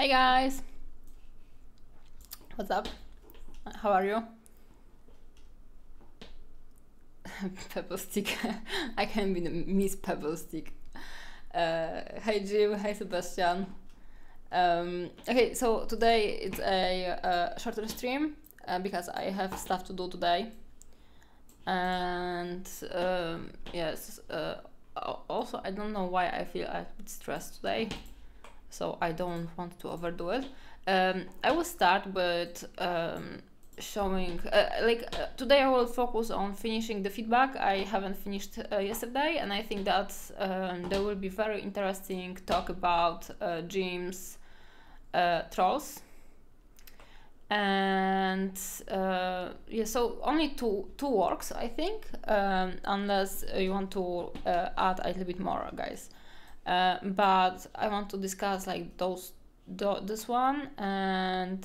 Hey guys! What's up? How are you? Pebble stick. I can be the Miss Pebble stick. Hey Jim, hey Sebastian. Okay, so today it's a shorter stream because I have stuff to do today. And yes, also I don't know why I feel a bit stressed today, so I don't want to overdo it. I will start with showing, today I will focus on finishing the feedback I haven't finished yesterday, and I think that there will be very interesting talk about Jim's trolls. And yeah, so only two works, I think, unless you want to add a little bit more, guys. But I want to discuss like this one and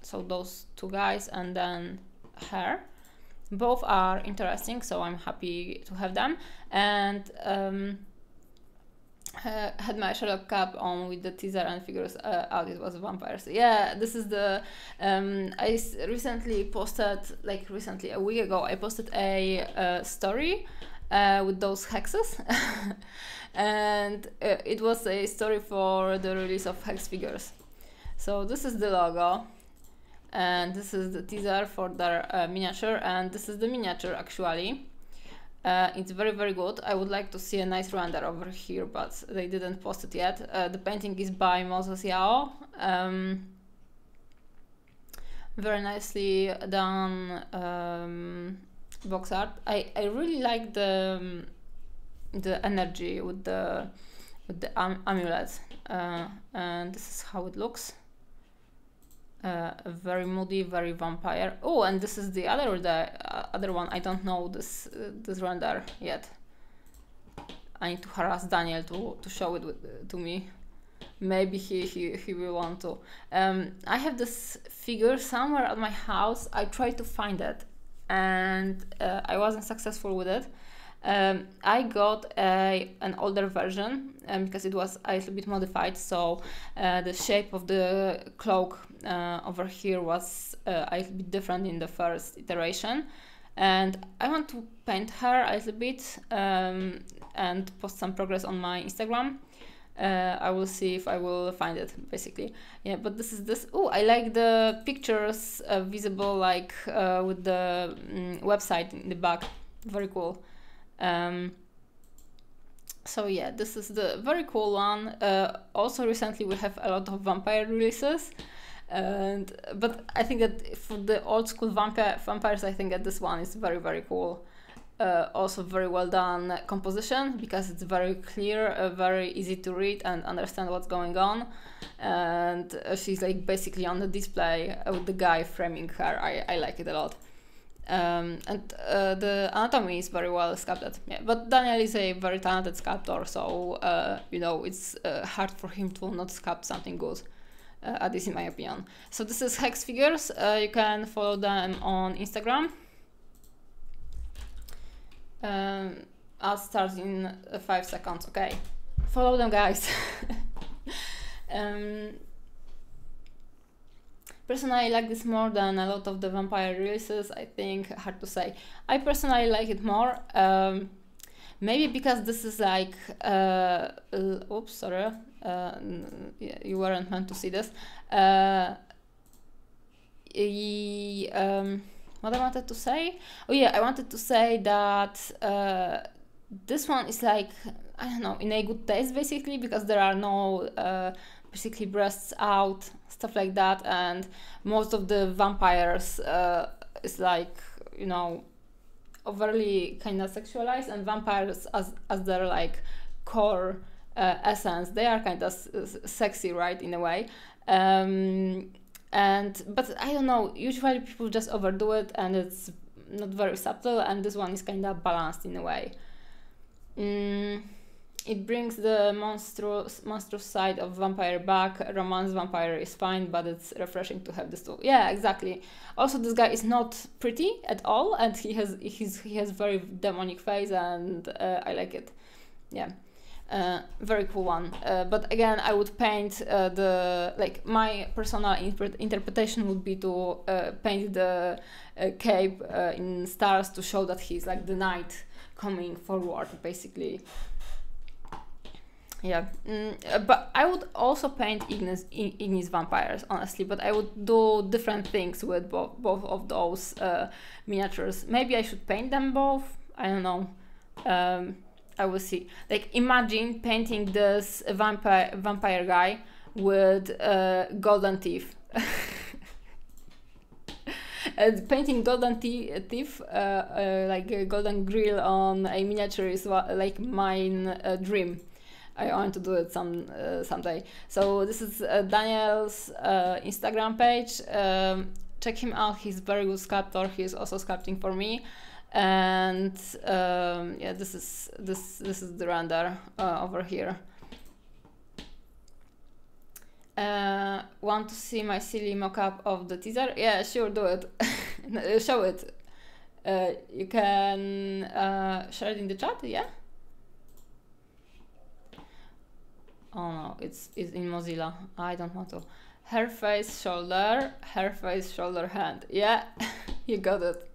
so those two guys and then her. Both are interesting, so I'm happy to have them. And had my Sherlock cap on with the teaser and figures out it was vampires. Yeah, this is the I recently posted, like recently a week ago, I posted a story with those hexes and it was a story for the release of hex figures. So this is the logo and this is the teaser for their miniature, and this is the miniature actually. It's very, very good. I would like to see a nice render over here, but they didn't post it yet. The painting is by Moses Yao. Very nicely done box art. I really like the energy with the amulets, and this is how it looks. Very moody, very vampire. Oh, and this is the other one. I don't know this render yet. I need to harass Daniel to show it to me. Maybe he will want to. I have this figure somewhere at my house. I tried to find it, and I wasn't successful with it. I got an older version because it was a little bit modified, so the shape of the cloak over here was a little bit different in the first iteration, and I want to paint her a little bit and post some progress on my Instagram. I will see if I will find it, basically. Yeah, but this is this. Oh, I like the pictures visible like with the website in the back. Very cool. So yeah, this is the very cool one. Also recently we have a lot of vampire releases, but I think that for the old school vampires, I think that this one is very, very cool. Also very well done composition because it's very clear, very easy to read and understand what's going on. And she's like basically on the display with the guy framing her. I like it a lot. And the anatomy is very well sculpted. Yeah, but Daniel is a very talented sculptor, so you know, it's hard for him to not sculpt something good. At least in my opinion. So this is Hex Figures. You can follow them on Instagram. I'll start in 5 seconds. Okay, follow them, guys. Personally, I like this more than a lot of the vampire releases. I think hard to say. I personally like it more. Maybe because this is like oops, sorry. You weren't meant to see this. What I wanted to say? Oh yeah, I wanted to say that this one is like, I don't know, in a good taste basically, because there are no basically breasts out, stuff like that, and most of the vampires is like, you know, overly kind of sexualized, and vampires as their like core essence, they are kind of sexy, right, in a way. But I don't know, usually people just overdo it and it's not very subtle, and this one is kind of balanced in a way. It brings the monstrous side of vampire back. Romance vampire is fine, but it's refreshing to have this too. Yeah, exactly. Also, this guy is not pretty at all, and he has very demonic face, and I like it. Yeah. Very cool one. But again, I would paint my personal interpretation would be to paint the cape in stars to show that he's like the knight coming forward, basically. Yeah, but I would also paint Ignis vampires, honestly, but I would do different things with both of those miniatures. Maybe I should paint them both, I don't know. I will see. Like, imagine painting this vampire guy with golden teeth. Painting golden teeth, like a golden grill on a miniature is like my dream. I want to do it someday. So this is Daniel's Instagram page. Check him out. He's a very good sculptor. He's also sculpting for me. And yeah, this is the render over here. Want to see my silly mock-up of the teaser? Yeah, sure, do it. Show it. You can share it in the chat, yeah? Oh no, it's in Mozilla. I don't want to. Hair, face, shoulder, hand. Yeah, you got it.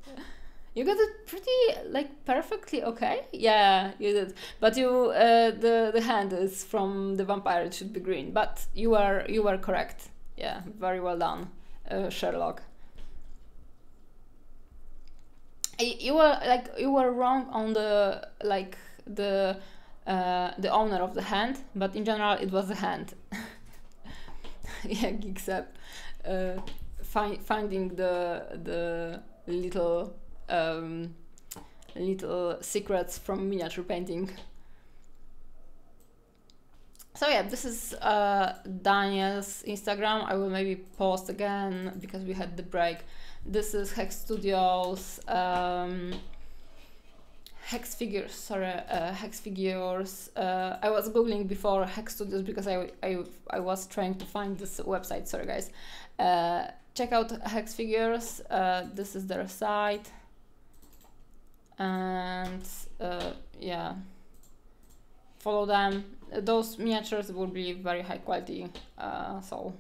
You got it pretty, like, perfectly okay. Yeah, you did. But you, the hand is from the vampire. It should be green. But you were correct. Yeah, very well done, Sherlock. You were wrong on the owner of the hand, but in general it was the hand. Yeah, Geeksep, finding the little secrets from miniature painting. So yeah, this is Daniel's Instagram. I will maybe post again because we had the break. This is Hex Studios. Hex Figures. I was googling before Hex Studios because I was trying to find this website. Sorry guys. Check out Hex Figures. This is their site. And yeah, follow them. Those miniatures will be very high quality. So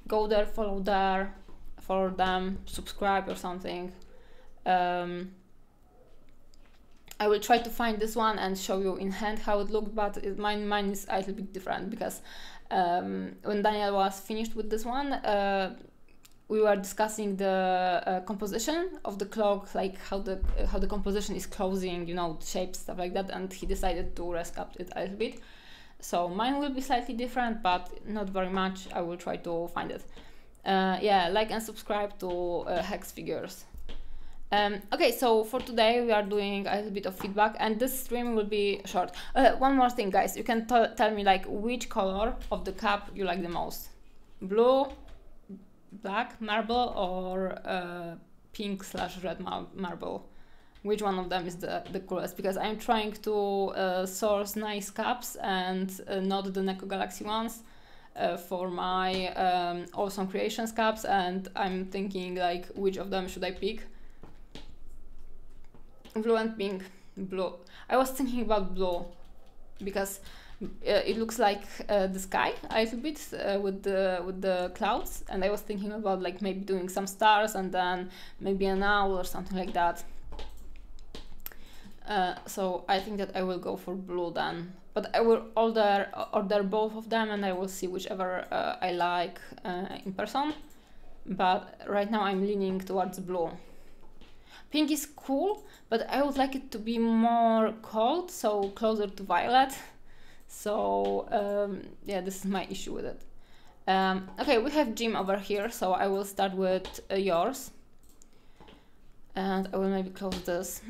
go there, follow them, subscribe or something. I will try to find this one and show you in hand how it looked, but mine is a little bit different because when Daniel was finished with this one, we were discussing the composition of the cloak, like how the composition is closing, you know, shapes, stuff like that, and he decided to resculpt it a little bit. So mine will be slightly different, but not very much. I will try to find it. Yeah, like and subscribe to Hex Figures. Okay, so for today we are doing a little bit of feedback, and this stream will be short. One more thing, guys, you can tell me like which color of the cap you like the most: blue, black marble, or pink/red marble. Which one of them is the coolest? Because I'm trying to source nice caps and not the Neko Galaxy ones for my Awesome Creations caps, and I'm thinking like which of them should I pick. Blue and pink. Blue. I was thinking about blue because it looks like the sky a little bit with the clouds, and I was thinking about like maybe doing some stars and then maybe an owl or something like that. So I think that I will go for blue then, but I will order both of them, and I will see whichever I like in person. But right now I'm leaning towards blue. Pink is cool, but I would like it to be more cold, so closer to violet. So yeah, this is my issue with it. Okay, we have Jim over here, so I will start with yours. And I will maybe close this.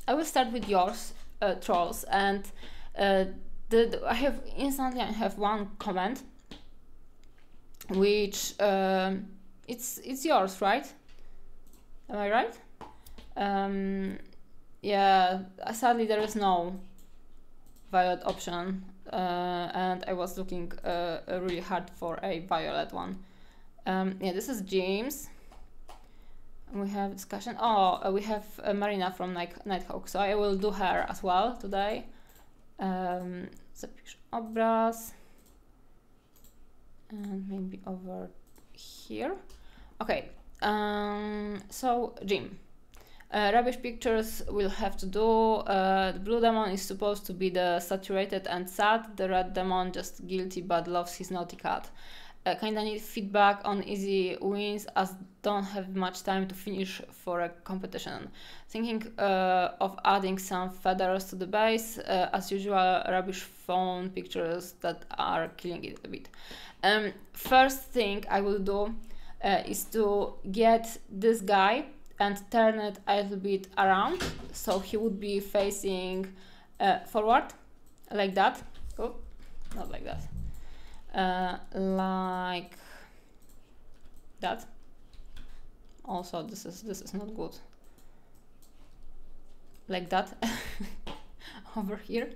I will start with yours, Trolls, and I have one comment, which it's yours, right? Am I right? Yeah, sadly there is no violet option, and I was looking really hard for a violet one. Yeah, this is James. We have discussion. Oh, we have Marina from Nighthawk, so I will do her as well today. Zapisz obraz and maybe over here. Okay, so Jim. Rubbish pictures will have to do. The blue demon is supposed to be the saturated and sad. The red demon just guilty but loves his naughty cat. Kinda need feedback on easy wins as don't have much time to finish for a competition. Thinking of adding some feathers to the base. As usual, rubbish phone pictures that are killing it a bit. First thing I will do is to get this guy and turn it a little bit around, so he would be facing forward, like that. Oh, not like that. Like that. Also, this is not good. Like that. Over here.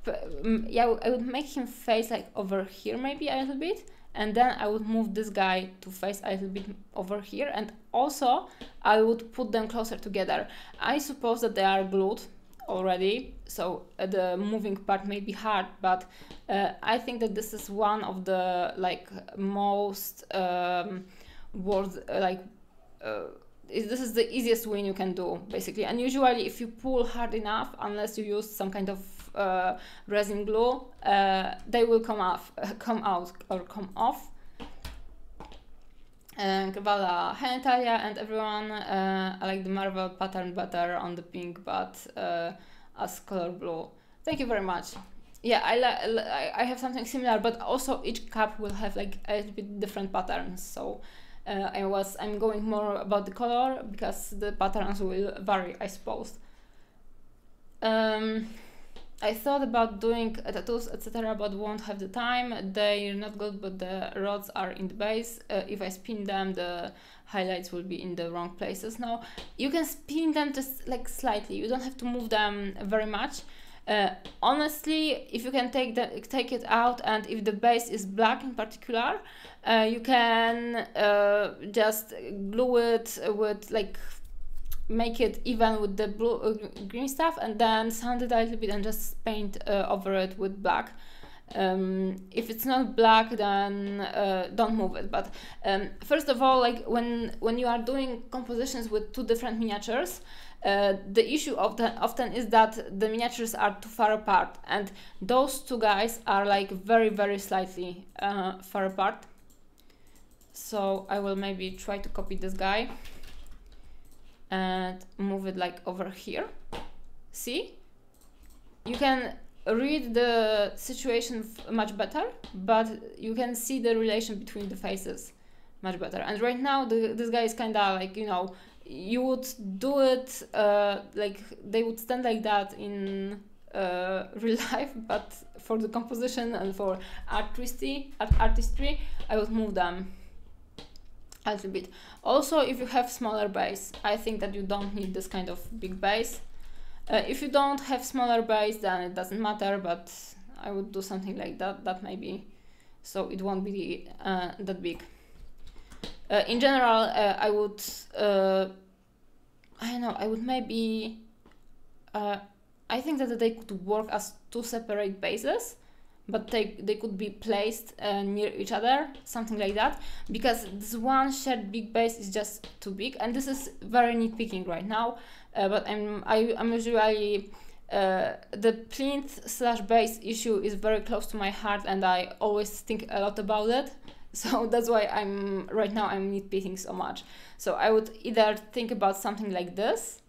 But, yeah, I would make him face like over here maybe a little bit, and then I would move this guy to face a little bit over here, and also I would put them closer together. I suppose that they are glued already, so the moving part may be hard, but I think that this is one of the like most this is the easiest win you can do basically. And usually if you pull hard enough, unless you use some kind of resin glue, they will come out or come off. Kavala, hi Natalia and everyone. I like the Marvel pattern better on the pink, but as color blue. Thank you very much. Yeah, I have something similar, but also each cup will have like a little bit different patterns. So I'm going more about the color because the patterns will vary, I suppose. I thought about doing tattoos, etc., but won't have the time. They're not good, but the rods are in the base. If I spin them, the highlights will be in the wrong places. Now, you can spin them just like slightly. You don't have to move them very much. Honestly, if you can take it out, and if the base is black in particular, you can just glue it with like, make it even with the blue green stuff, and then sand it a little bit and just paint over it with black. If it's not black, then don't move it. But first of all, like when you are doing compositions with two different miniatures, the issue often is that the miniatures are too far apart, and those two guys are like very, very slightly far apart. So I will maybe try to copy this guy and move it like over here. See? You can read the situation much better, but you can see the relation between the faces much better. And right now, this guy is kind of like, you know, you would do it like they would stand like that in real life, but for the composition and for artistry, I would move them a little bit. Also, if you have smaller base, I think that you don't need this kind of big base. If you don't have smaller base, then it doesn't matter, but I would do something like that maybe, so it won't be that big. In general, I would, I don't know, I would maybe, I think that they could work as two separate bases, but they could be placed near each other, something like that, because this one shared big base is just too big, and this is very nitpicking right now, but I'm usually, the plinth / base issue is very close to my heart, and I always think a lot about it, so that's why right now I'm nitpicking so much. So I would either think about something like this,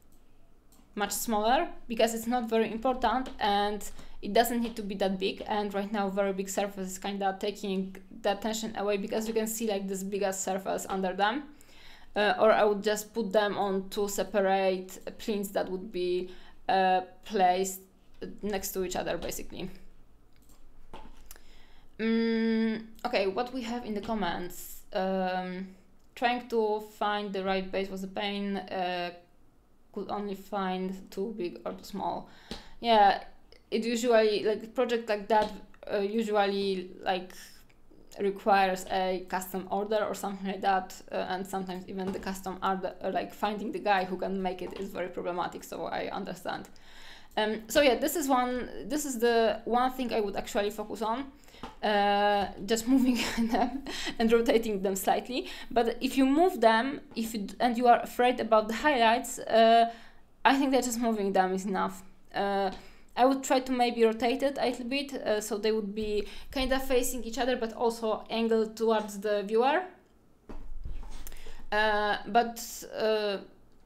much smaller, because it's not very important and it doesn't need to be that big, and right now very big surface is kind of taking the attention away, because you can see like this biggest surface under them. Or I would just put them on two separate plinths that would be placed next to each other basically. Okay, what we have in the comments. Trying to find the right base was a pain. Could only find too big or too small. Yeah, it usually, like project like that, usually like requires a custom order or something like that, and sometimes even the custom order, like finding the guy who can make it, is very problematic. So I understand. So yeah, this is the one thing I would actually focus on, just moving them and rotating them slightly. But if you move them, and you are afraid about the highlights, I think that just moving them is enough. I would try to maybe rotate it a little bit, so they would be kind of facing each other, but also angled towards the viewer.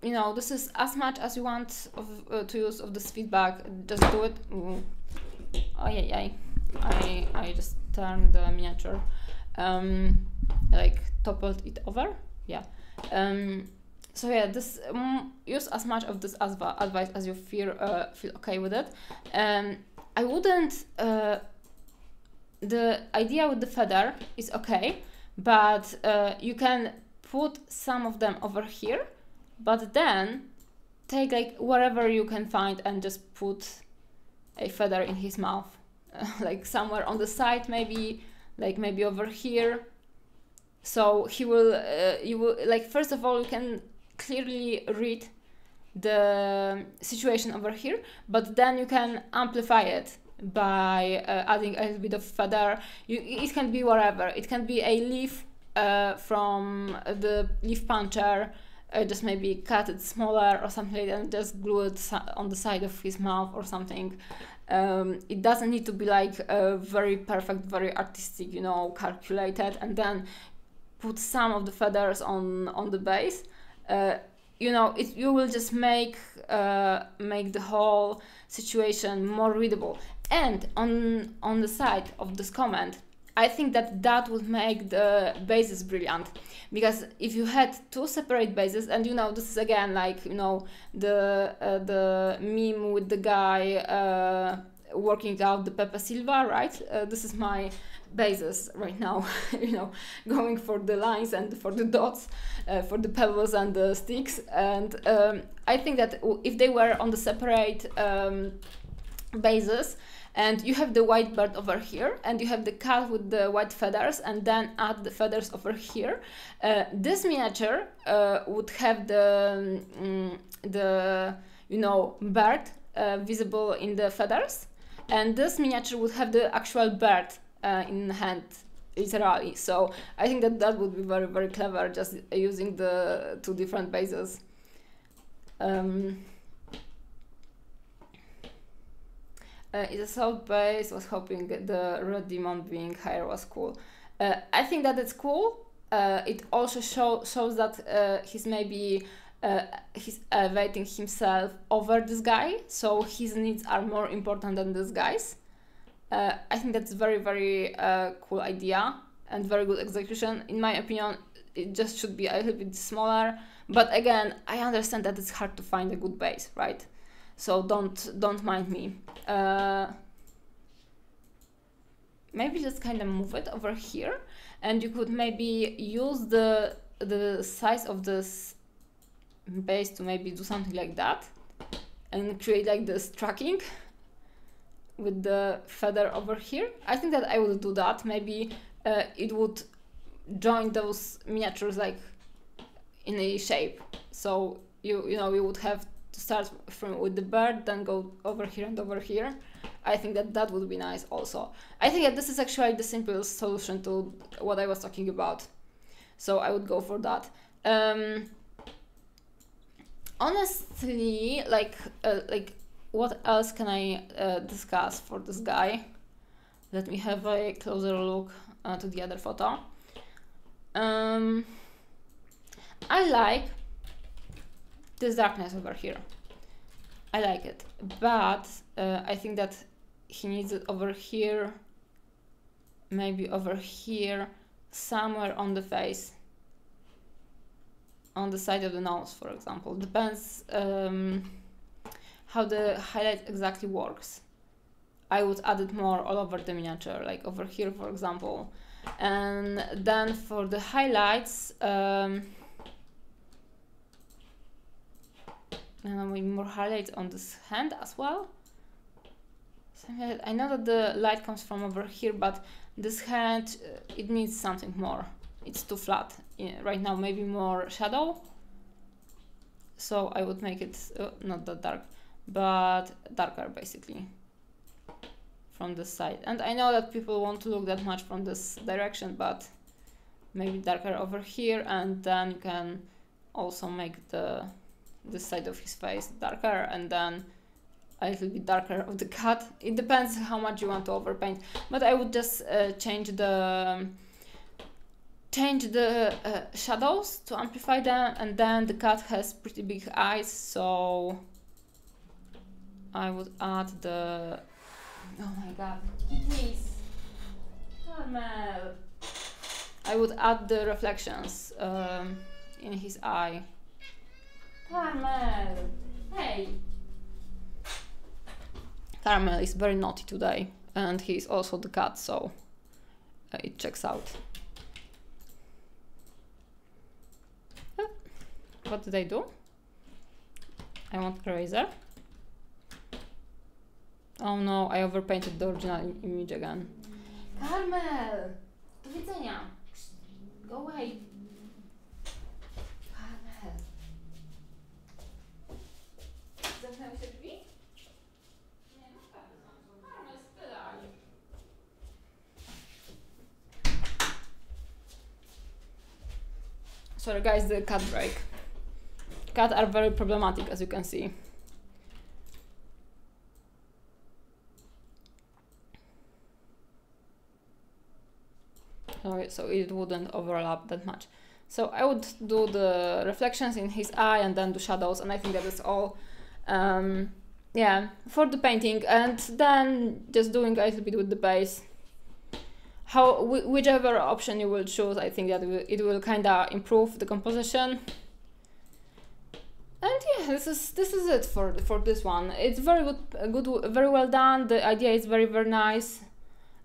You know, this is as much as you want to use of this feedback. Just do it. Ooh. Oh yeah, I just turned the miniature, like toppled it over. Yeah. So yeah, this use as much of this advice as you feel okay with it. I wouldn't. The idea with the feather is okay, but you can put some of them over here, but then take like wherever you can find and just put a feather in his mouth, like somewhere on the side, maybe over here. So he will. You will, like, first of all, you can clearly read the situation over here, but then you can amplify it by adding a little bit of feather. It can be wherever. It can be a leaf from the leaf puncher, just maybe cut it smaller or something like that, and just glue it on the side of his mouth or something. It doesn't need to be like very perfect, very artistic, you know, calculated, and then put some of the feathers on the base. You know, you will just make the whole situation more readable. And on the side of this comment, I think that would make the bases brilliant, because if you had two separate bases, and you know, this is again like, you know, the meme with the guy working out the Pepe Silva, right? This is my bases right now, you know, going for the lines and for the dots, for the pebbles and the sticks. And I think that if they were on the separate bases, and you have the white bird over here, and you have the cat with the white feathers, and then add the feathers over here, this miniature would have the you know, bird visible in the feathers, and this miniature would have the actual bird in hand, literally. So I think that would be very, very clever, just using the two different bases. It's a soft base. Was hoping the red demon being higher was cool. I think that it's cool. It also shows that he's maybe he's elevating himself over this guy, so his needs are more important than this guy's. I think that's very, very cool idea and very good execution. In my opinion, it just should be a little bit smaller. But again, I understand that it's hard to find a good base, right? So don't mind me. Maybe just kind of move it over here, and you could maybe use the size of this base to maybe do something like that, and create like this tracking with the feather over here. I think that I will do that. Maybe it would join those miniatures like in a shape. So you know, you would have to start with the bird, then go over here and over here. I think that would be nice also. I think that this is actually the simplest solution to what I was talking about. So I would go for that. Honestly, like what else can I discuss for this guy? Let me have a closer look to the other photo. I like this darkness over here. I like it, but I think that he needs it over here, maybe over here, somewhere on the face, on the side of the nose, for example. Depends how the highlight exactly works. I would add it more all over the miniature, like over here, for example. And then for the highlights, maybe more highlights on this hand as well. I know that the light comes from over here, but this hand, it needs something more. It's too flat. Right now, maybe more shadow. So I would make it not that dark, but darker basically from this side. And I know that people won't look that much from this direction, but maybe darker over here, and then you can also make this side of his face darker, and then a little bit darker of the cat. It depends how much you want to overpaint, but I would just change the shadows to amplify them, and then the cat has pretty big eyes, so I would add the... Oh my god, kitties! Carmel! I would add the reflections in his eye. Carmel! Hey! Carmel is very naughty today, and he's also the cat, so it checks out. What did I do? I want eraser. Oh no, I overpainted the original image again. Carmel! Do widzenia! Go away! Carmel! Zamknęły się drzwi? Nie, no tak. Carmel, spylaj! Sorry guys, the cat break. Cats are very problematic, as you can see. So it wouldn't overlap that much. So I would do the reflections in his eye and then do shadows, and I think that is all. Yeah, for the painting, and then just doing a little bit with the base. Whichever option you will choose, I think that it will kind of improve the composition. And yeah, this is it for this one. It's very good, very well done. The idea is very nice.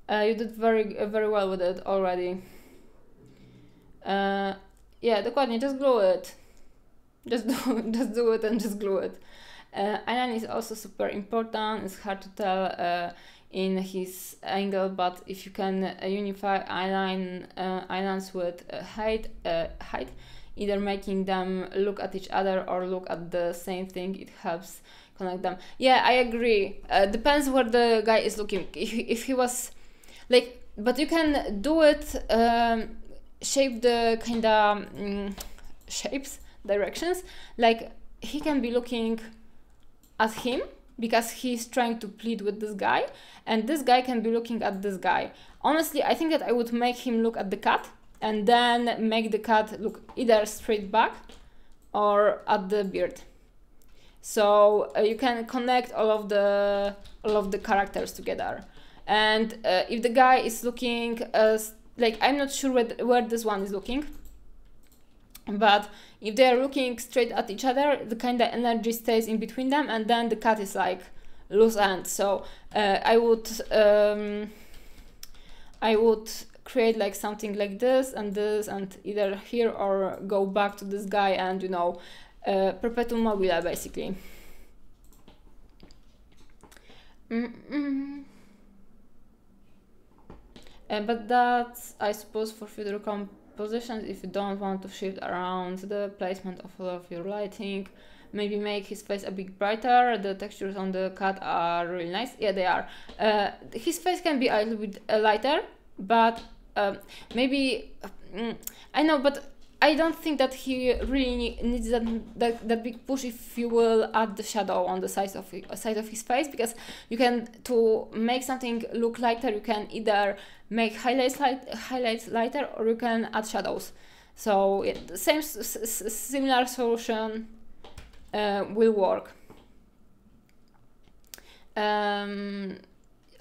You did very well with it already. Yeah, dokładnie, just glue it. Just do it and just glue it. Eyeline is also super important. It's hard to tell in his angle, but if you can unify eyelines with height, either making them look at each other or look at the same thing, it helps connect them. Yeah, I agree. Depends where the guy is looking. If he was like, but you can do it, shape the kind of shapes, directions. Like he can be looking at him because he's trying to plead with this guy, and this guy can be looking at this guy. Honestly, I think that I would make him look at the cat, and then make the cat look either straight back or at the beard. So you can connect all of the characters together. And if the guy is looking, like I'm not sure where this one is looking, but if they are looking straight at each other, the kind of energy stays in between them, and then the cat is like loose end. So I would create like something like this, and either here or go back to this guy, and you know, perpetuum mobile basically. But that's, I suppose, for future compositions, if you don't want to shift around the placement of all of your lighting. Maybe make his face a bit brighter. The textures on the cat are really nice. Yeah, they are. His face can be a little bit lighter, but maybe I know, but I don't think that he really needs that big push if you will add the shadow on the side of his face, because you can, to make something look lighter, you can either make highlights lighter, or you can add shadows. So yeah, the similar solution will work.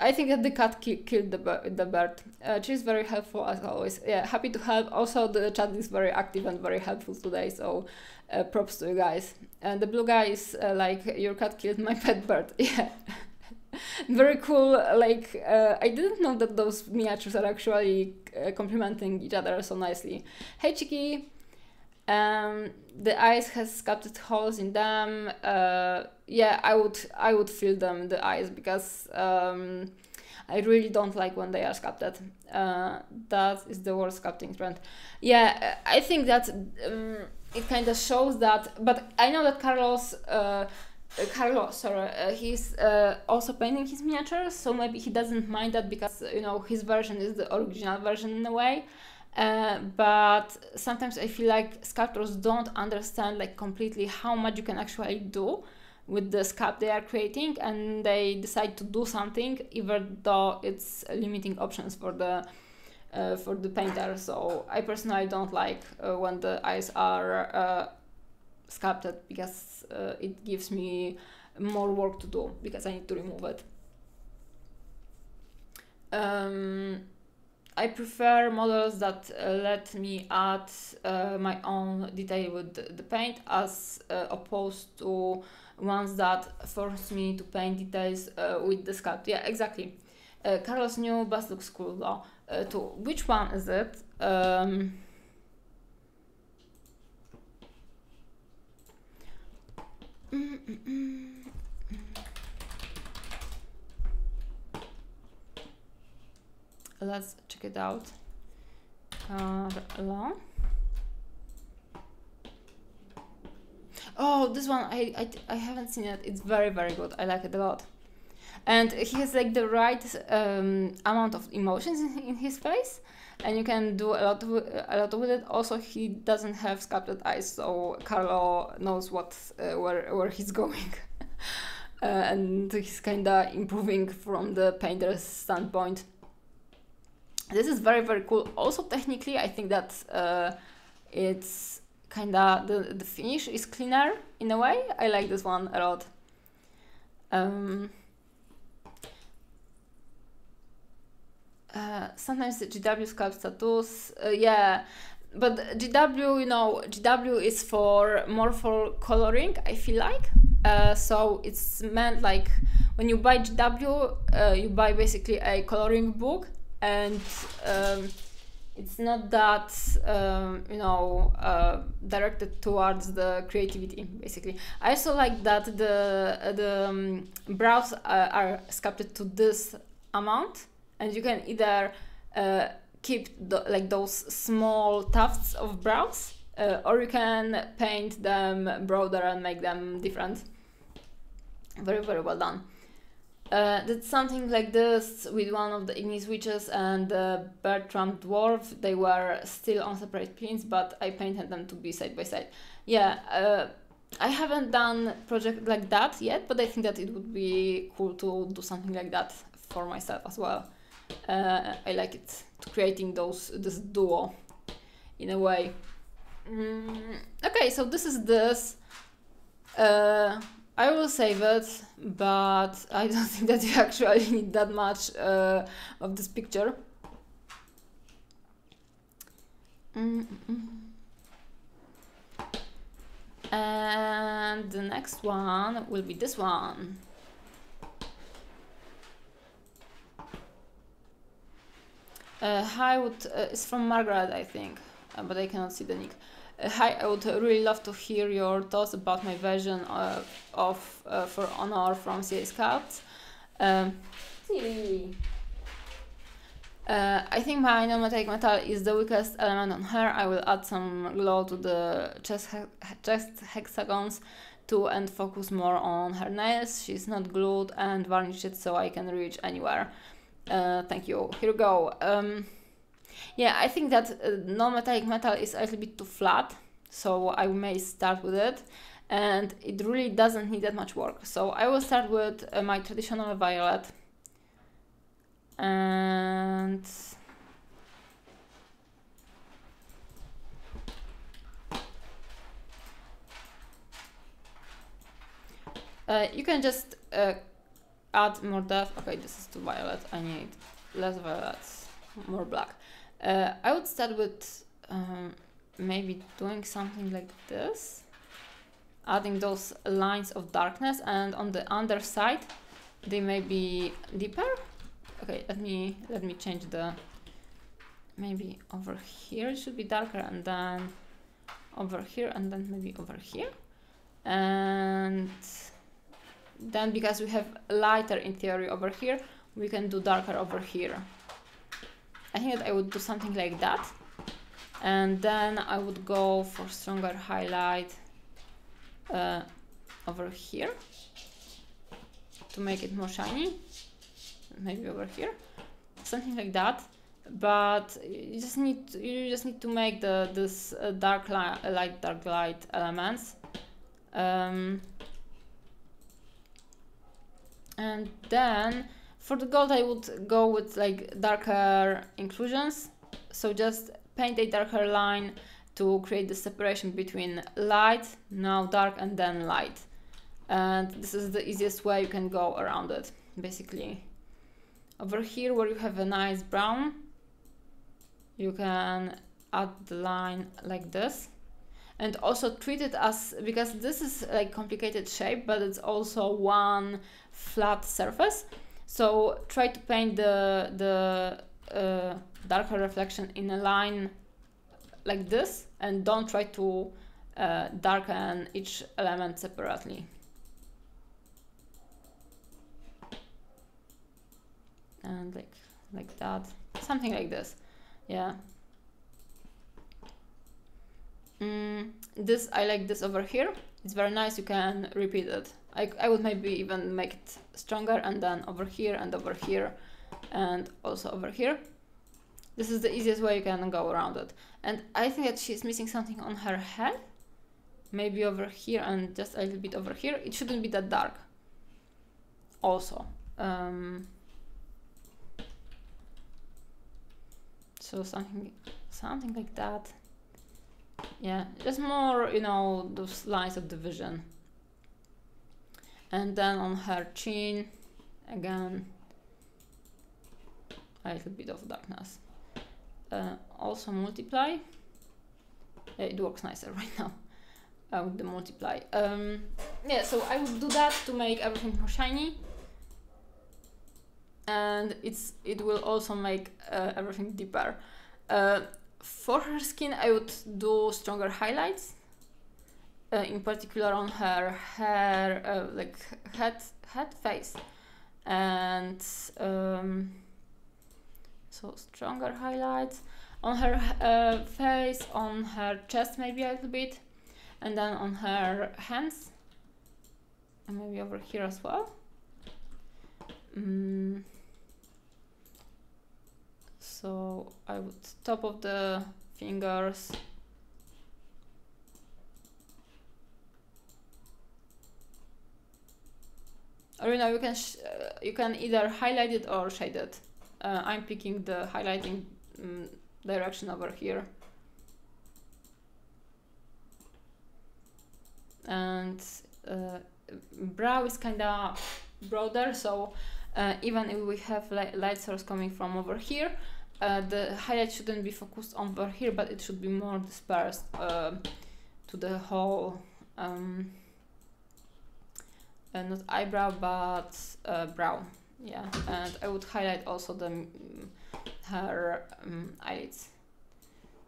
I think that the cat killed the bird. She's very helpful as always. Yeah, happy to help. Also, the chat is very active and very helpful today, so props to you guys. And the blue guy is like, your cat killed my pet bird. Yeah, very cool. Like, I didn't know that those miniatures are actually complementing each other so nicely. Hey, Chiki. The eyes has sculpted holes in them. Yeah, I would fill them, the eyes, because I really don't like when they are sculpted. That is the worst sculpting trend. Yeah, I think that it kind of shows that, but I know that Carlos, he's also painting his miniatures, so maybe he doesn't mind that, because you know, his version is the original version in a way. But sometimes I feel like sculptors don't understand like completely how much you can actually do with the sculpt they are creating, and they decide to do something even though it's limiting options for the painter. So I personally don't like when the eyes are sculpted, because it gives me more work to do, because I need to remove it. I prefer models that let me add my own detail with the paint, as opposed to ones that force me to paint details with the sculpt. Yeah, exactly. Carlos' new bust looks cool though, too. Which one is it? Let's check it out. Carlo. Oh, this one I haven't seen it. It's very, very good. I like it a lot. And he has like the right amount of emotions in his face, and you can do a lot with it. Also, he doesn't have sculpted eyes, so Carlo knows what where he's going. And he's kinda improving from the painter's standpoint. This is very, very cool. Also, technically, I think that it's kinda, the finish is cleaner in a way. I like this one a lot. Sometimes the GW sculpts tattoos, yeah, but GW, you know, GW is more for coloring, I feel like. So it's meant like when you buy GW, you buy basically a coloring book, and it's not that you know, directed towards the creativity, basically. I also like that the brows are sculpted to this amount, and you can either keep like those small tufts of brows, or you can paint them broader and make them different. Very, very well done. Did something like this with one of the Ignis Witches and the Bertram Dwarf. They were still on separate pins, but I painted them to be side by side. Yeah, I haven't done project like that yet, but I think that it would be cool to do something like that for myself as well. I like it, creating this duo in a way. Okay, so this is this. I will save it, but I don't think that you actually need that much of this picture. And the next one will be this one. Hi, it's from Margaret, I think, but I cannot see the nick. Hi, I would really love to hear your thoughts about my version of For Honor from CA Sculpts. I think my non-metallic metal is the weakest element on her. I will add some glow to the chest hexagons too, and focus more on her nails. She's not glued and varnished, so I can reach anywhere. Thank you. Here we go. Yeah, I think that non-metallic metal is a little bit too flat, so I may start with it, and it really doesn't need that much work. So I will start with my traditional violet, and you can just add more depth. Okay, this is too violet. I need less violets, more black. I would start with maybe doing something like this, adding those lines of darkness, and on the underside they may be deeper. Okay, let me change the, maybe over here it should be darker, and then over here, and then maybe over here. And then because we have lighter in theory over here, we can do darker over here. I think that I would do something like that. And then I would go for stronger highlight over here to make it more shiny. Maybe over here, something like that. But you just need to make this dark light, dark light elements. And then for the gold, I would go with like darker inclusions. So just paint a darker line to create the separation between light, now dark, and then light. And this is the easiest way you can go around it, basically. Over here, where you have a nice brown, you can add the line like this. And also treat it as, because this is like complicated shape, but it's also one flat surface. So try to paint the darker reflection in a line like this, and don't try to darken each element separately. And like that, something like this, yeah. This, I like this over here. It's very nice. You can repeat it. I would maybe even make it stronger, and then over here and over here and also over here. This is the easiest way you can go around it. And I think that she's missing something on her head. Maybe over here and just a little bit over here. It shouldn't be that dark. Also. So something like that. Yeah, just more, you know, those lines of division. And then on her chin, again, a little bit of darkness. Also multiply. Yeah, it works nicer right now with the multiply. Yeah, so I would do that to make everything more shiny. And it will also make everything deeper. For her skin, I would do stronger highlights, in particular on her hair, like head, face, and so stronger highlights on her face, on her chest maybe a little bit, and then on her hands, and maybe over here as well. So I would top of the fingers. Or you can either highlight it or shade it. I'm picking the highlighting direction over here. And brow is kinda broader, so even if we have light source coming from over here, the highlight shouldn't be focused on over here, but it should be more dispersed to the whole, not eyebrow, but brow. Yeah, and I would highlight also her eyelids.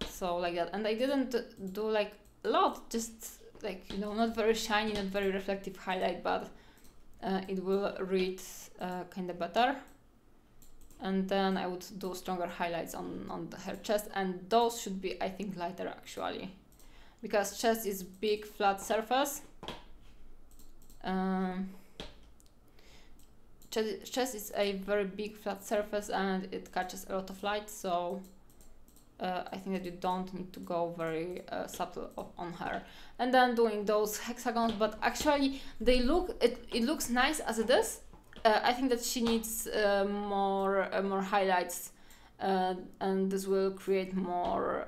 So like that. And I didn't do like a lot, just like, you know, not very shiny, not very reflective highlight, but it will read kind of better. And then I would do stronger highlights on her chest, and those should be, I think, lighter actually, because chest is big flat surface. Chest is a very big flat surface and it catches a lot of light, so I think that you don't need to go very subtle on her. And then doing those hexagons, but actually they it looks nice as it is. I think that she needs more highlights, and this will create more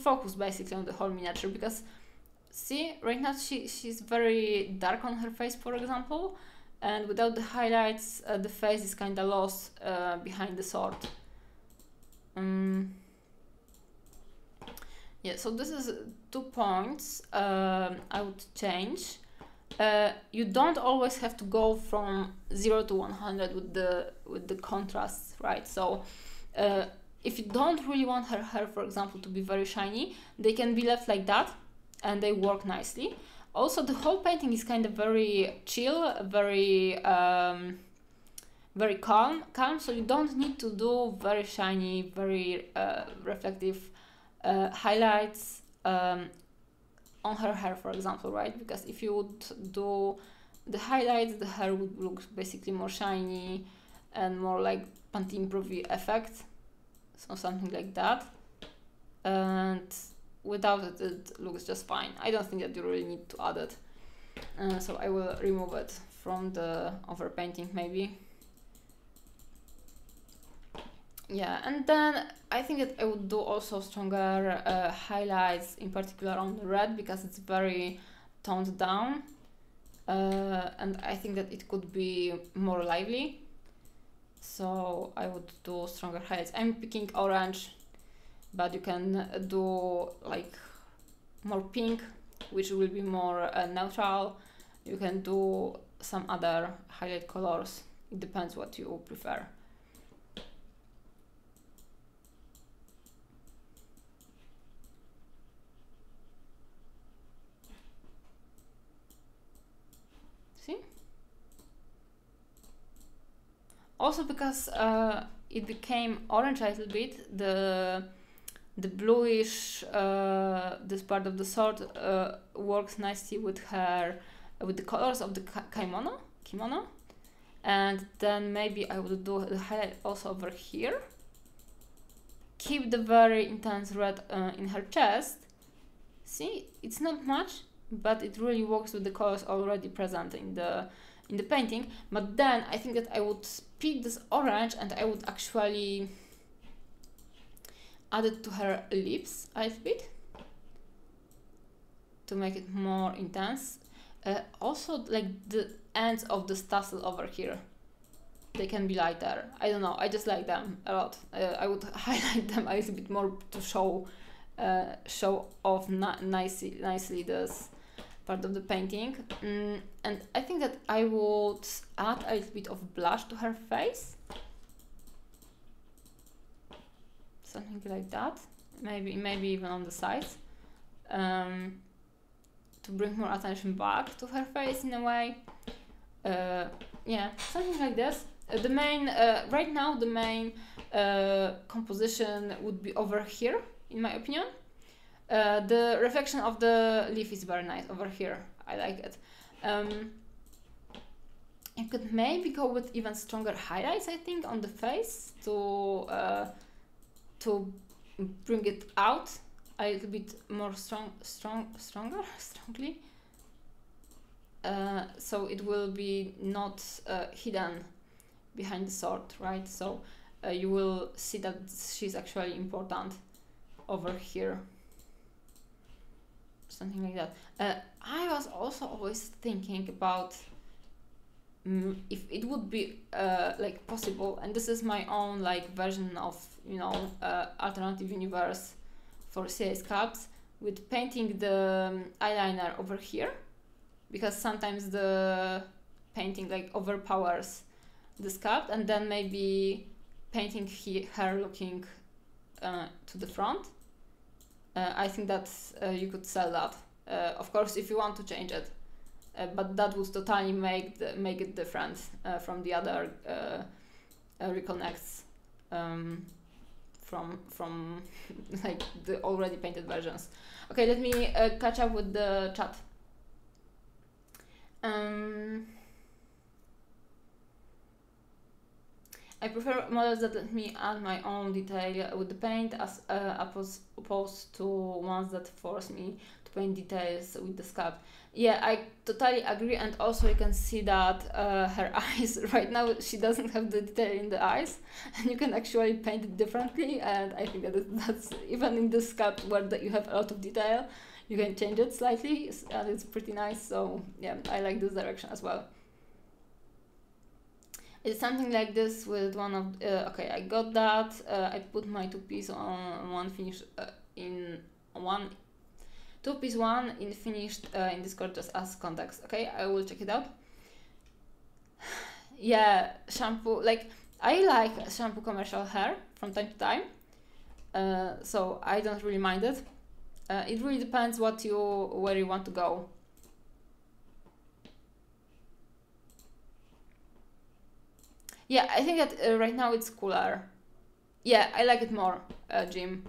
focus basically on the whole miniature, because see, right now she's very dark on her face, for example, and without the highlights the face is kind of lost behind the sword. Yeah, so this is 2 points I would change. You don't always have to go from 0 to 100 with the contrasts, right? So if you don't really want her hair, for example, to be very shiny, they can be left like that and they work nicely. Also, the whole painting is kind of very chill, very very calm, so you don't need to do very shiny, very reflective highlights on her hair, for example, right? Because if you would do the highlights, the hair would look basically more shiny and more like Pantene Pro V effect, so something like that. And without it, it looks just fine. I don't think that you really need to add it. So I will remove it from the overpainting maybe. Yeah, and then I think that I would do also stronger highlights, in particular on the red, because it's very toned down. And I think that it could be more lively. So I would do stronger highlights. I'm picking orange, but you can do like more pink, which will be more neutral. You can do some other highlight colors. It depends what you prefer. See? Also because it became orange a little bit, the bluish this part of the sword works nicely with her, with the colors of the kimono, and then maybe I would do the highlight also over here. Keep the very intense red in her chest. See, it's not much, but it really works with the colors already present in the painting. But then I think that I would pick this orange and I would actually add it to her lips a little bit to make it more intense. Also, like the ends of this tassel over here, they can be lighter. I don't know, I just like them a lot. I would highlight them a little bit more to show off nicely this part of the painting. And I think that I would add a little bit of blush to her face, something like that, maybe even on the sides, to bring more attention back to her face in a way. Yeah, something like this. The main right now the main composition would be over here, in my opinion. The reflection of the leaf is very nice over here. I like it. You could maybe go with even stronger highlights, I think, on the face to bring it out a little bit more strongly. So it will be not hidden behind the sword, right? So you will see that she's actually important over here. Something like that. I was also always thinking about if it would be like possible, and this is my own like version of, you know, alternative universe for CA sculpts, with painting the eyeliner over here, because sometimes the painting like overpowers the sculpt, and then maybe painting her looking to the front. I think that you could sell that, of course, if you want to change it, but that would totally make it different from the other reconnects from like the already painted versions. Okay, let me catch up with the chat. I prefer models that let me add my own detail with the paint as opposed to ones that force me to paint details with the sculpt. Yeah, I totally agree, and also you can see that her eyes, right now she doesn't have the detail in the eyes, and you can actually paint it differently, and I think that's even in the sculpt where you have a lot of detail, you can change it slightly, and it's pretty nice. So yeah, I like this direction as well. It's something like this with one of okay, I got that. I put my two-piece on one finish in one two-piece one in finished in Discord just as context. Okay, I will check it out. Yeah, shampoo, like I like shampoo commercial hair from time to time, so I don't really mind it. It really depends where you want to go. Yeah, I think that right now it's cooler. Yeah, I like it more, Jim.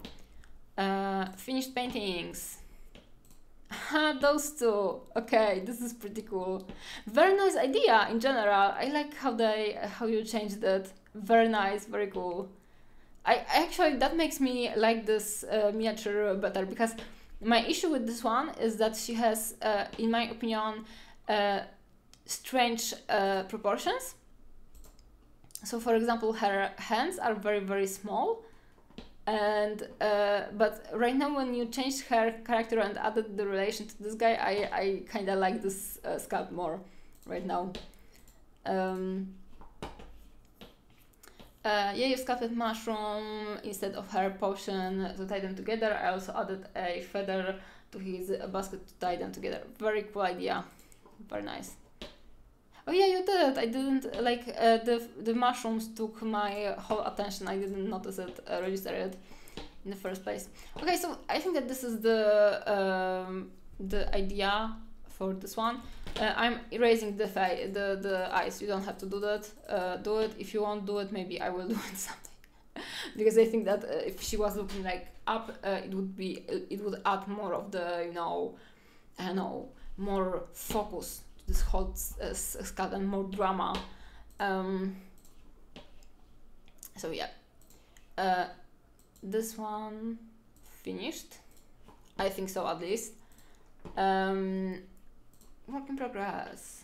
Finished paintings. Those two. Okay, this is pretty cool. Very nice idea in general. I like how you changed it. Very nice, very cool. I actually, that makes me like this miniature better, because my issue with this one is that she has, in my opinion, strange proportions. So, for example, her hands are very, very small, and but right now when you changed her character and added the relation to this guy, I kind of like this sculpt more right now. Yeah, you sculpted mushroom instead of her potion to tie them together. I also added a feather to his basket to tie them together. Very cool idea. Very nice. Oh yeah, you did. I didn't like the mushrooms took my whole attention. I didn't notice it, register it in the first place. Okay, so I think that this is the idea for this one. I'm erasing the eyes. You don't have to do that. Do it if you won't do it. Maybe I will do it someday, because I think that if she was looking like up, it would add more of the I don't know, more focus to this whole sculpt and more drama. So yeah, this one finished. I think so, at least. Work in progress.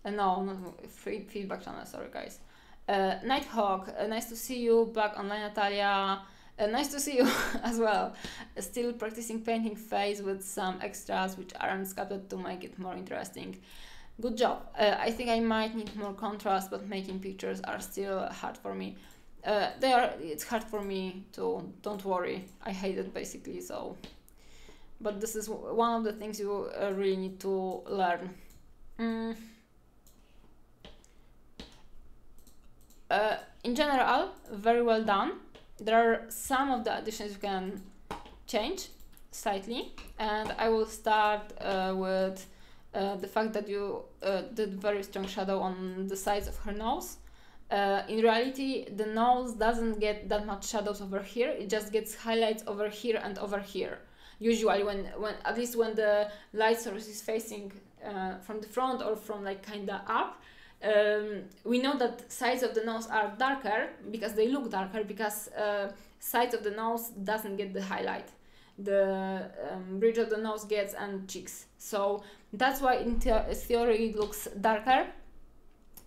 No, not feedback channel, sorry guys. Nighthawk, nice to see you back online, Natalia. Nice to see you as well. Still practicing painting phase with some extras which aren't sculpted to make it more interesting. Good job. I think I might need more contrast, but making pictures are still hard for me. It's hard for me too, don't worry. I hate it basically, so. But this is one of the things you really need to learn. In general, very well done. There are some of the additions you can change slightly, and I will start with the fact that you did very strong shadow on the sides of her nose. In reality, the nose doesn't get that much shadows over here, it just gets highlights over here and over here. Usually when at least when the light source is facing from the front or from like kinda up, we know that sides of the nose are darker because they look darker, because sides of the nose doesn't get the highlight. The bridge of the nose gets, and cheeks. So that's why in theory it looks darker.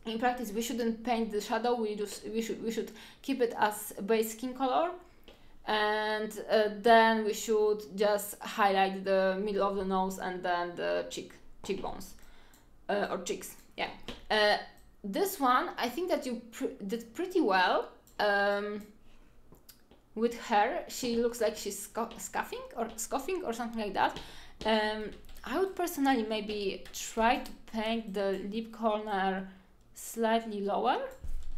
In practice, we shouldn't paint the shadow. We should keep it as base skin color. And then we should just highlight the middle of the nose and then the cheekbones or cheeks. Yeah. This one, I think that you did pretty well. With her, she looks like she's scoffing or something like that. I would personally maybe try to paint the lip corner slightly lower.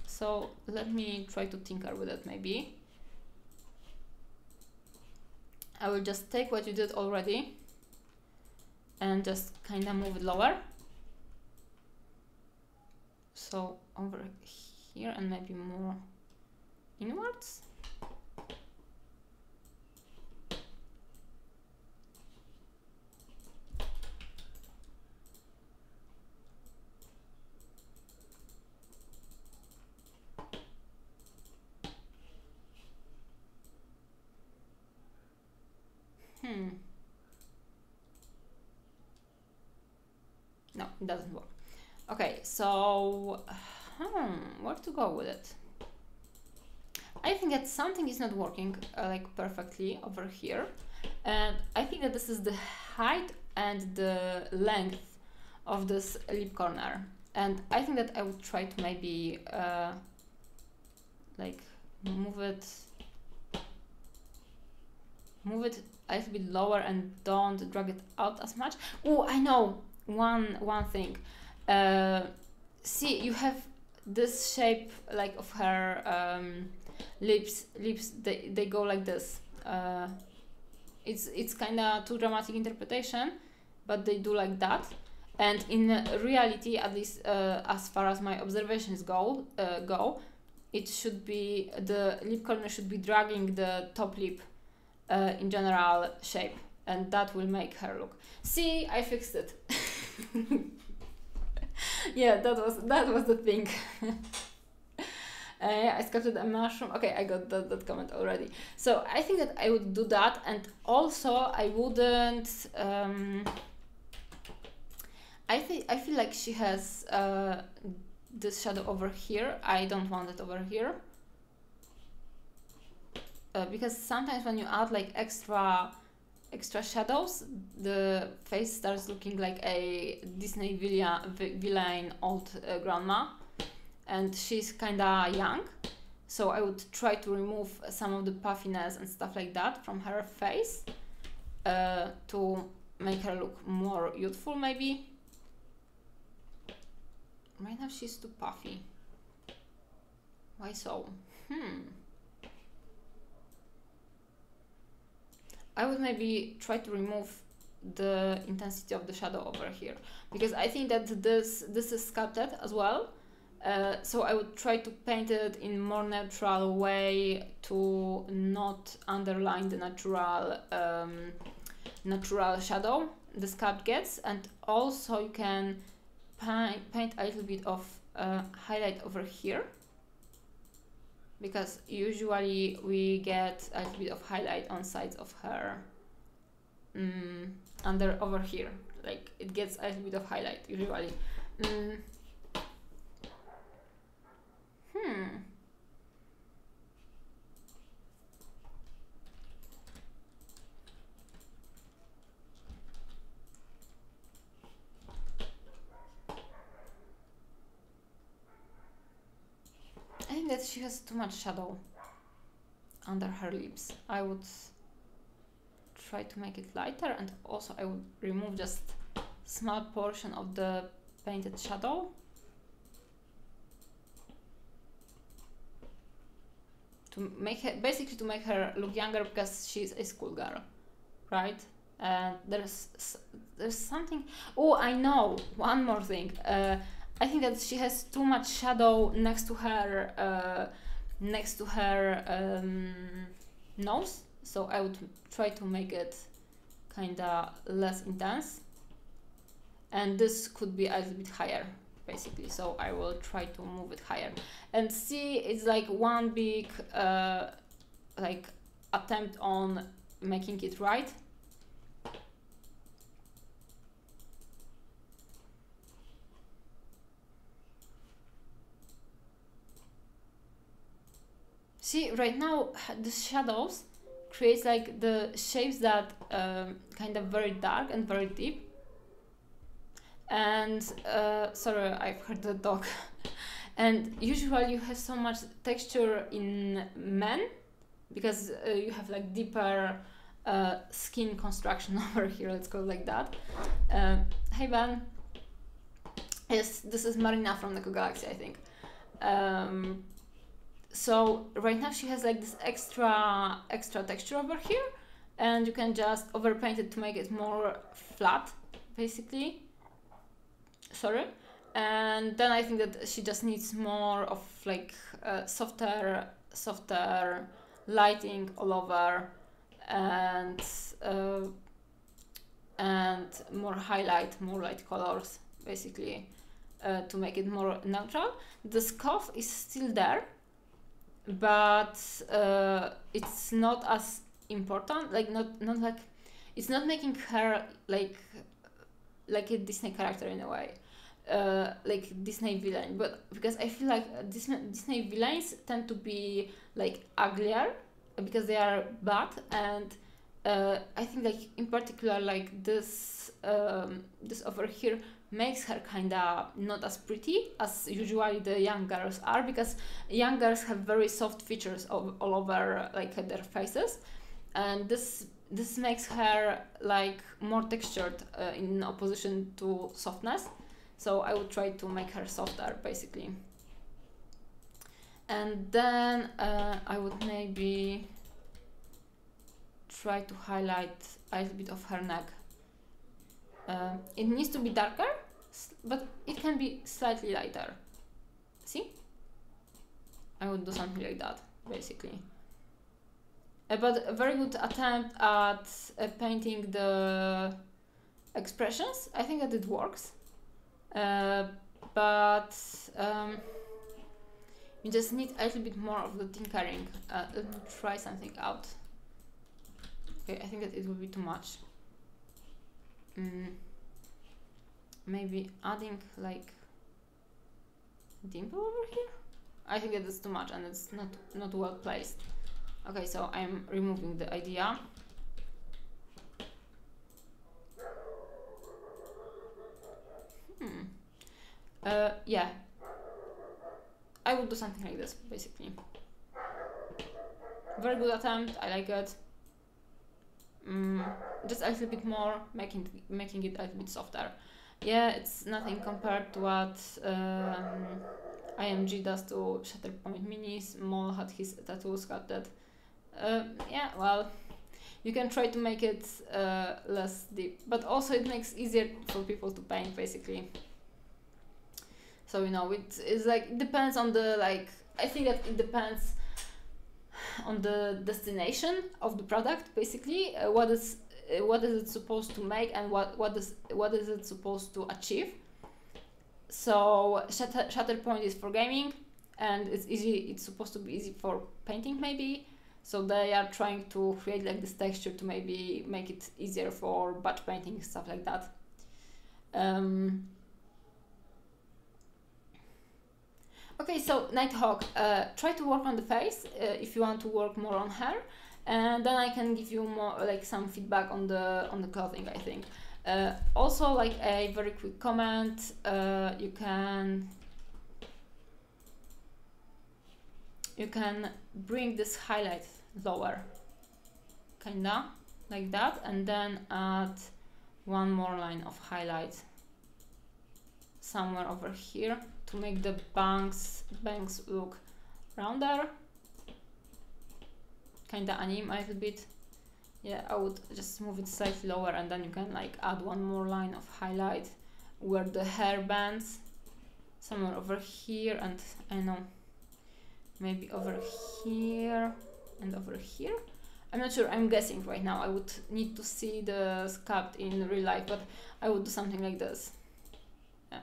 So let me try to tinker with it maybe. I will just take what you did already and just kind of move it lower. So over here and maybe more inwards. No, it doesn't work. Okay, so where to go with it? I think that something is not working like perfectly over here, and I think that this is the height and the length of this lip corner, and I think that I would try to maybe like move it a little bit lower and don't drag it out as much. Oh, I know one thing. See, you have this shape like of her lips they go like this. It's kind of too dramatic interpretation, but they do like that. And in reality, at least as far as my observations go, it should be, the lip corner should be dragging the top lip in general shape, and that will make her look. See, I fixed it. Yeah, that was the thing. I sculpted a mushroom. Okay, I got that comment already. So I think that I would do that, and also I wouldn't. I feel like she has this shadow over here. I don't want it over here. Because sometimes when you add like extra shadows, the face starts looking like a Disney villain old grandma, and she's kinda young, so I would try to remove some of the puffiness and stuff like that from her face to make her look more youthful, maybe. Right now she's too puffy. Why so? I would maybe try to remove the intensity of the shadow over here, because I think that this is sculpted as well. So I would try to paint it in more neutral way to not underline the natural shadow the sculpt gets. And also you can paint a little bit of highlight over here, because usually we get a little bit of highlight on sides of her under over here, like it gets a little bit of highlight usually. I think that she has too much shadow under her lips. I would try to make it lighter, and also I would remove just small portion of the painted shadow to make her, basically to make her look younger, because she's a schoolgirl, right? And there's something. Oh, I know, one more thing. I think that she has too much shadow next to her nose, so I would try to make it kinda less intense, and this could be a little bit higher basically, so I will try to move it higher. And see, it's like one big like attempt on making it right. See, right now the shadows creates like the shapes that kind of very dark and very deep. And sorry, I've heard the dog. And usually you have so much texture in men, because you have like deeper skin construction over here, let's go like that. Hey Ben. Yes, this is Marina from Neko Galaxy, I think. So right now she has like this extra texture over here, and you can just overpaint it to make it more flat, basically. Sorry. And then I think that she just needs more of like softer lighting all over, and more highlight, more light colors, basically, to make it more neutral. The scuff is still there, but it's not as important, like not like, it's not making her like a Disney character in a way, like Disney villain, but because I feel like Disney villains tend to be like uglier because they are bad, and I think like in particular like this this over here makes her kinda not as pretty as usually the young girls are, because young girls have very soft features all over like their faces, and this makes her like more textured in opposition to softness. So I would try to make her softer, basically. And then I would maybe try to highlight a little bit of her neck. It needs to be darker, but it can be slightly lighter. See? I would do something like that, basically. But a very good attempt at painting the expressions. I think that it works. But you just need a little bit more of the tinkering. Let me try something out. Okay, I think that it will be too much. Maybe adding like dimple over here? I think that is too much and it's not well placed. Okay, so I'm removing the idea. Yeah, I would do something like this, basically. Very good attempt, I like it. Just a little bit more, making it a little bit softer. Yeah, it's nothing compared to what IMG does to Shatterpoint Minis. Mol had his tattoo sculpted. Yeah, well, you can try to make it less deep, but also it makes easier for people to paint, basically. So, you know, it's like, it depends on the, like, I think that it depends on the destination of the product, basically. What is it supposed to make, and what is it supposed to achieve? So Shatterpoint is for gaming, and it's easy. It's supposed to be easy for painting, maybe. So they are trying to create like this texture to maybe make it easier for batch painting, stuff like that. Okay, so Nighthawk, try to work on the face if you want to work more on hair, and then I can give you more like some feedback on the clothing, I think. Also, like a very quick comment, you can bring this highlight lower, kinda like that, and then add one more line of highlight somewhere over here to make the bangs look rounder, kinda anime a little bit. Yeah, I would just move it slightly lower, and then you can like add one more line of highlight where the hair bends, somewhere over here, and I know, maybe over here and over here. I'm not sure, I'm guessing right now. I would need to see the sculpt in real life, but I would do something like this. Yeah.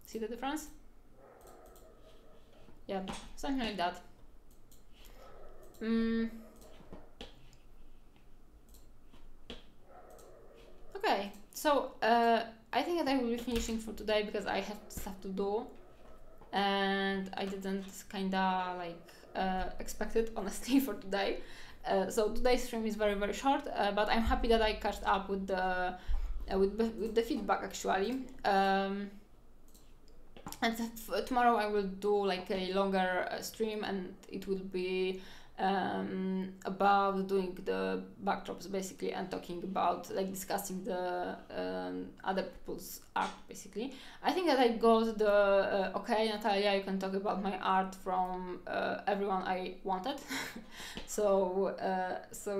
See the difference? Yeah, something like that. Okay, so I think that I will be finishing for today because I have stuff to do, and I didn't kinda like expect it, honestly, for today. So today's stream is very, very short, but I'm happy that I caught up with the feedback, actually. And tomorrow I will do like a longer stream, and it will be about doing the backdrops, basically, and talking about like discussing the other people's art, basically. I think that I got the okay, Natalia, you can talk about my art from everyone I wanted. So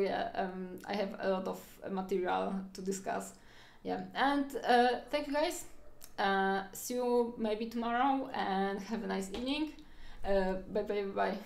yeah, I have a lot of material to discuss. Yeah, and thank you, guys. See you maybe tomorrow, and have a nice evening. Bye bye bye.